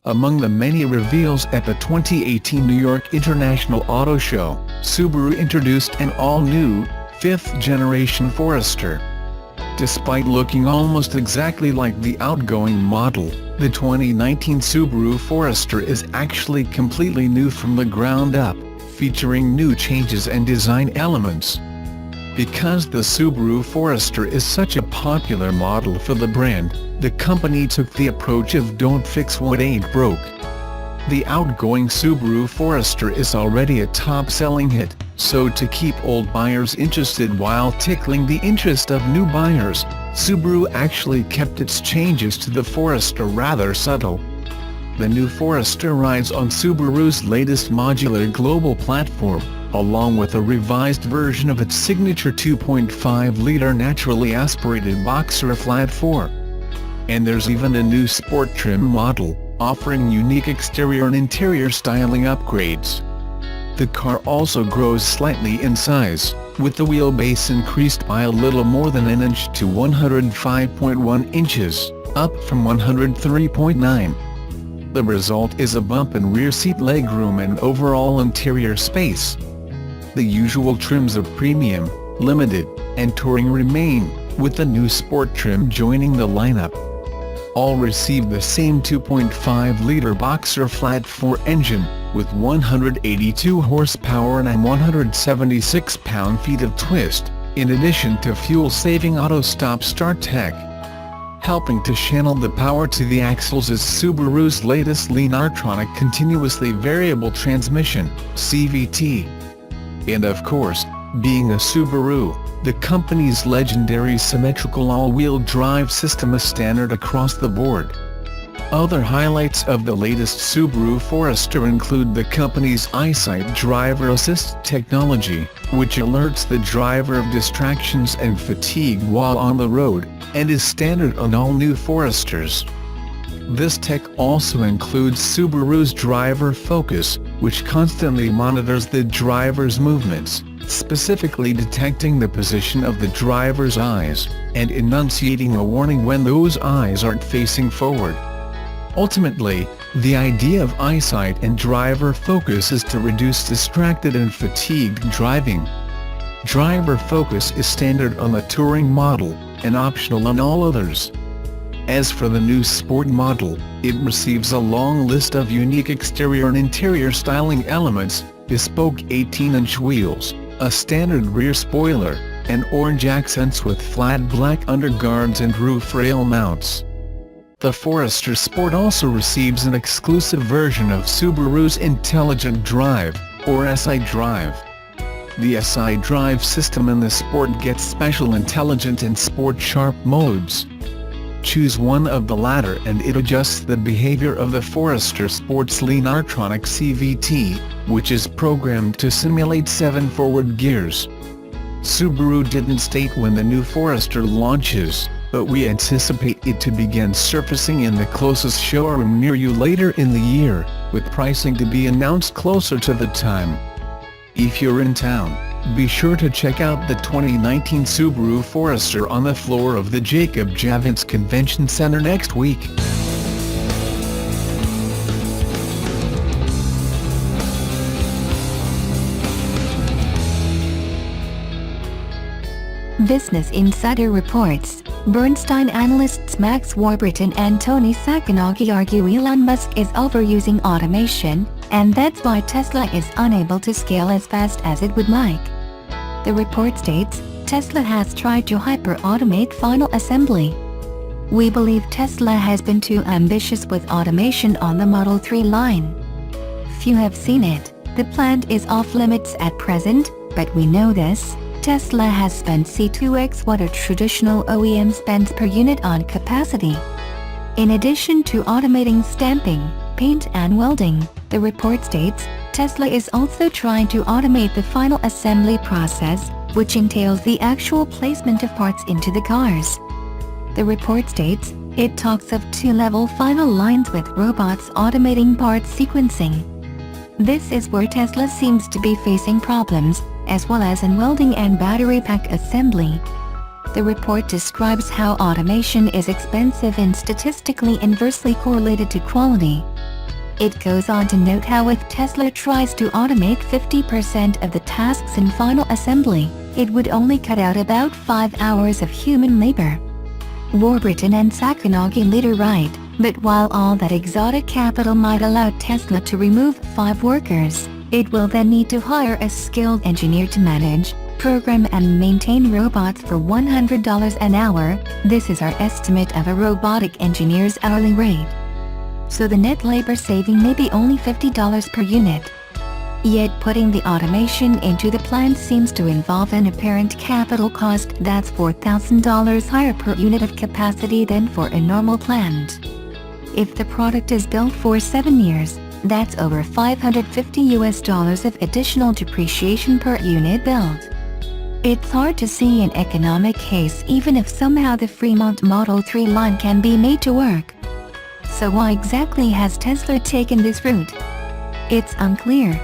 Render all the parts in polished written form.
Among the many reveals at the 2018 New York International Auto Show, Subaru introduced an all-new, 5th-generation Forester. Despite looking almost exactly like the outgoing model, the 2019 Subaru Forester is actually completely new from the ground up, featuring new changes and design elements. Because the Subaru Forester is such a popular model for the brand, the company took the approach of "don't fix what ain't broke." The outgoing Subaru Forester is already a top-selling hit, so to keep old buyers interested while tickling the interest of new buyers, Subaru actually kept its changes to the Forester rather subtle. The new Forester rides on Subaru's latest modular global platform, along with a revised version of its signature 2.5-liter naturally aspirated boxer flat 4. And there's even a new sport trim model, offering unique exterior and interior styling upgrades. The car also grows slightly in size, with the wheelbase increased by a little more than an inch to 105.1 inches, up from 103.9. The result is a bump in rear seat legroom and overall interior space. The usual trims of Premium, Limited, and Touring remain, with the new Sport trim joining the lineup. All receive the same 2.5-liter boxer flat 4 engine, with 182 horsepower and 176 pound-feet of twist, in addition to fuel-saving auto stop-start tech. Helping to channel the power to the axles is Subaru's latest Lineartronic continuously variable transmission, CVT. And of course, being a Subaru, the company's legendary symmetrical all-wheel drive system is standard across the board. Other highlights of the latest Subaru Forester include the company's EyeSight driver assist technology, which alerts the driver of distractions and fatigue while on the road, and is standard on all new Foresters. This tech also includes Subaru's Driver Focus, which constantly monitors the driver's movements, specifically detecting the position of the driver's eyes, and enunciating a warning when those eyes aren't facing forward. Ultimately, the idea of EyeSight and Driver Focus is to reduce distracted and fatigued driving. Driver Focus is standard on the Touring model, and optional on all others. As for the new Sport model, it receives a long list of unique exterior and interior styling elements, bespoke 18-inch wheels, a standard rear spoiler, and orange accents with flat black underguards and roof rail mounts. The Forester Sport also receives an exclusive version of Subaru's Intelligent Drive, or SI Drive. The SI Drive system in the Sport gets special Intelligent and Sport Sharp modes. Choose one of the latter and it adjusts the behavior of the Forester Sport's Lineartronic CVT, which is programmed to simulate 7 forward gears. Subaru didn't state when the new Forester launches, but we anticipate it to begin surfacing in the closest showroom near you later in the year, with pricing to be announced closer to the time. If you're in town, be sure to check out the 2019 Subaru Forester on the floor of the Jacob Javits Convention Center next week. Business Insider reports, Bernstein analysts Max Warburton and Tony Sacconaghi argue Elon Musk is overusing automation, and that's why Tesla is unable to scale as fast as it would like. The report states, Tesla has tried to hyper-automate final assembly. We believe Tesla has been too ambitious with automation on the Model 3 line. Few have seen it. The plant is off-limits at present, but we know this. Tesla has spent C2x what a traditional OEM spends per unit on capacity. In addition to automating stamping, paint and welding, the report states, Tesla is also trying to automate the final assembly process, which entails the actual placement of parts into the cars. The report states, it talks of 2-level final lines with robots automating part sequencing. This is where Tesla seems to be facing problems, as well as in welding and battery pack assembly. The report describes how automation is expensive and statistically inversely correlated to quality. It goes on to note how if Tesla tries to automate 50% of the tasks in final assembly, it would only cut out about 5 hours of human labor. Warburton and Sacconaghi later write, but while all that exotic capital might allow Tesla to remove 5 workers, it will then need to hire a skilled engineer to manage, program and maintain robots for $100 an hour. This is our estimate of a robotic engineer's hourly rate. So the net labor saving may be only $50 per unit. Yet putting the automation into the plant seems to involve an apparent capital cost that's $4,000 higher per unit of capacity than for a normal plant. If the product is built for 7 years, that's over $550 of additional depreciation per unit built. It's hard to see an economic case even if somehow the Fremont Model 3 line can be made to work. So why exactly has Tesla taken this route? It's unclear.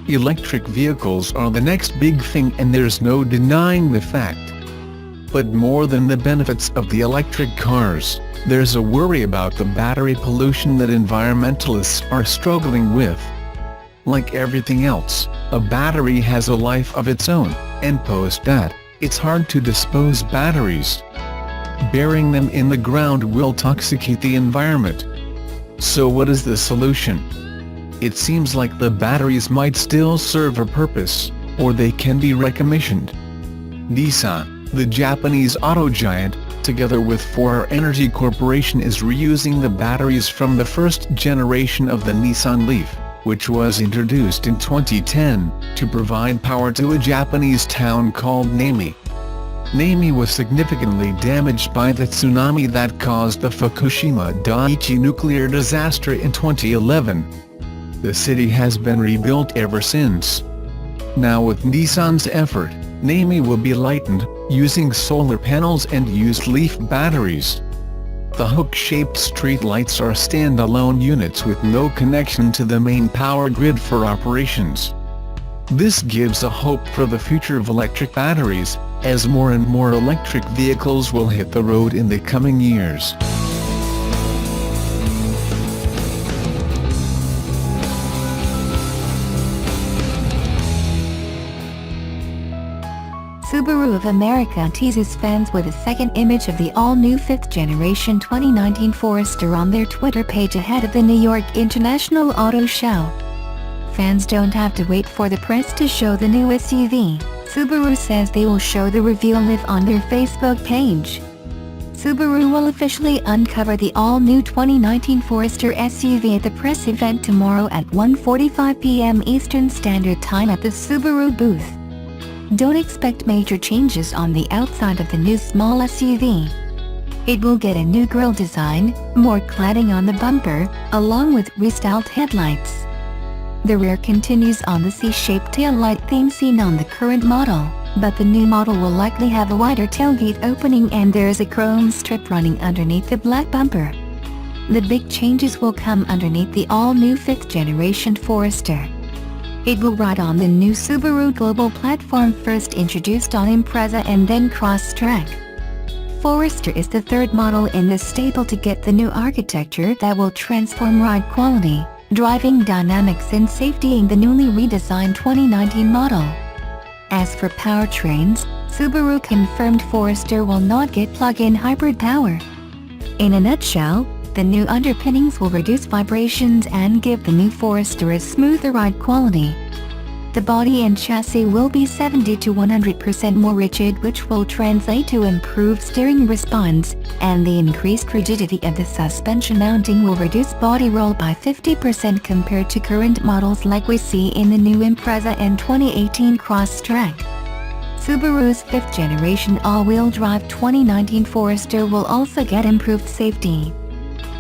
Electric vehicles are the next big thing, and there's no denying the fact. But more than the benefits of the electric cars, there's a worry about the battery pollution that environmentalists are struggling with. Like everything else, a battery has a life of its own, and post that, it's hard to dispose batteries. Burying them in the ground will toxicate the environment. So what is the solution? It seems like the batteries might still serve a purpose, or they can be recommissioned. Nissan, the Japanese auto giant, together with 4R Energy Corporation, is reusing the batteries from the first generation of the Nissan Leaf, which was introduced in 2010, to provide power to a Japanese town called Nami. Nami was significantly damaged by the tsunami that caused the Fukushima Daiichi nuclear disaster in 2011. The city has been rebuilt ever since. Now with Nissan's effort, Nami will be lightened, using solar panels and used Leaf batteries. The hook-shaped streetlights are standalone units with no connection to the main power grid for operations. This gives a hope for the future of electric batteries, as more and more electric vehicles will hit the road in the coming years. Subaru of America teases fans with a second image of the all-new 5th generation 2019 Forester on their Twitter page ahead of the New York International Auto Show. Fans don't have to wait for the press to show the new SUV. Subaru says they will show the reveal live on their Facebook page. Subaru will officially uncover the all-new 2019 Forester SUV at the press event tomorrow at 1:45 p.m. Eastern Standard Time at the Subaru booth. Don't expect major changes on the outside of the new small SUV. It will get a new grille design, more cladding on the bumper, along with restyled headlights. The rear continues on the C-shaped taillight theme seen on the current model, but the new model will likely have a wider tailgate opening and there is a chrome strip running underneath the black bumper. The big changes will come underneath the all-new 5th generation Forester. It will ride on the new Subaru Global platform first introduced on Impreza and then Crosstrek. Forester is the third model in this stable to get the new architecture that will transform ride quality, driving dynamics and safety in the newly redesigned 2019 model. As for powertrains, Subaru confirmed Forester will not get plug-in hybrid power. In a nutshell, the new underpinnings will reduce vibrations and give the new Forester a smoother ride quality. The body and chassis will be 70 to 100% more rigid, which will translate to improved steering response, and the increased rigidity of the suspension mounting will reduce body roll by 50% compared to current models like we see in the new Impreza and 2018 Crosstrek. Subaru's 5th generation all-wheel drive 2019 Forester will also get improved safety.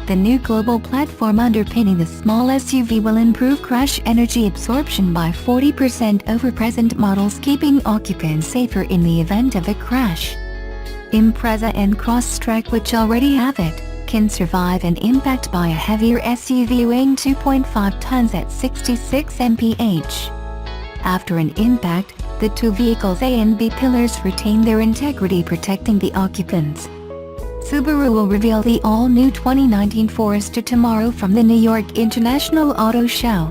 The new global platform underpinning the small SUV will improve crash energy absorption by 40% over present models, keeping occupants safer in the event of a crash. Impreza and Crosstrek, which already have it, can survive an impact by a heavier SUV weighing 2.5 tons at 66 mph. After an impact, The two vehicles' A and B pillars retain their integrity, protecting the occupants. Subaru will reveal the all-new 2019 Forester tomorrow from the New York International Auto Show.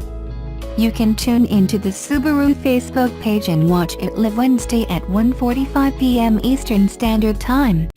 You can tune into the Subaru Facebook page and watch it live Wednesday at 1:45 p.m. Eastern Standard Time.